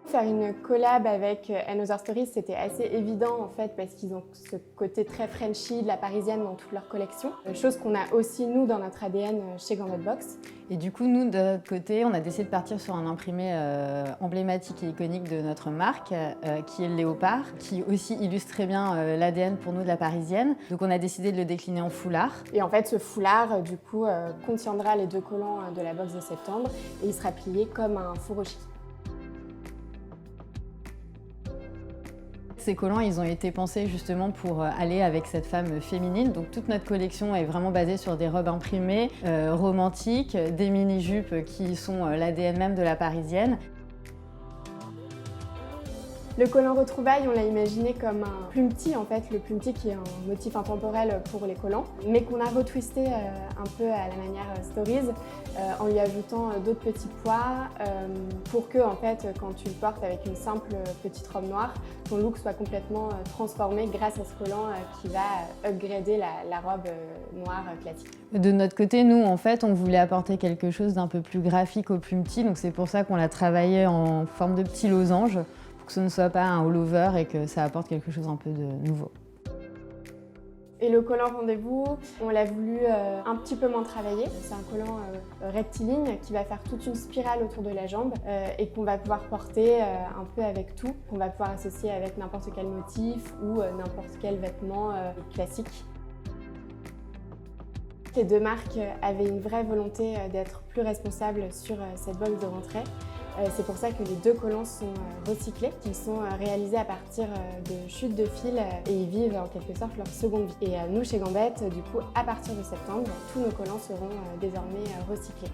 Faire une collab avec Another Stories, c'était assez évident en fait parce qu'ils ont ce côté très Frenchy de la parisienne dans toute leur collection. Chose qu'on a aussi nous dans notre ADN chez Gambit Box. Et du coup, nous, de notre côté, on a décidé de partir sur un imprimé emblématique et iconique de notre marque, qui est le léopard, qui aussi illustre très bien l'ADN pour nous de la parisienne. Donc on a décidé de le décliner en foulard. Et en fait, ce foulard, du coup, contiendra les 2 collants de la box de septembre et il sera plié comme un furoshiki. Ces collants, ils ont été pensés justement pour aller avec cette femme féminine. Donc toute notre collection est vraiment basée sur des robes imprimées, romantiques, des mini-jupes qui sont l'ADN même de la parisienne. Le collant retrouvailles, on l'a imaginé comme un plumetis, en fait, le plumetis qui est un motif intemporel pour les collants, mais qu'on a retwisté un peu à la manière Stories, en lui ajoutant d'autres petits pois pour que, en fait, quand tu le portes avec une simple petite robe noire, ton look soit complètement transformé grâce à ce collant qui va upgrader la robe noire classique. De notre côté, nous, en fait, on voulait apporter quelque chose d'un peu plus graphique au plumetis, donc c'est pour ça qu'on l'a travaillé en forme de petit losange, que ce ne soit pas un all-over et que ça apporte quelque chose un peu de nouveau. Et le collant rendez-vous, on l'a voulu un petit peu moins travailler. C'est un collant rectiligne qui va faire toute une spirale autour de la jambe et qu'on va pouvoir porter un peu avec tout, qu'on va pouvoir associer avec n'importe quel motif ou n'importe quel vêtement classique. Les 2 marques avaient une vraie volonté d'être plus responsables sur cette box de rentrée. C'est pour ça que les 2 collants sont recyclés. Ils sont réalisés à partir de chutes de fil et ils vivent en quelque sorte leur seconde vie. Et nous, chez Gambit, du coup, à partir de septembre, tous nos collants seront désormais recyclés.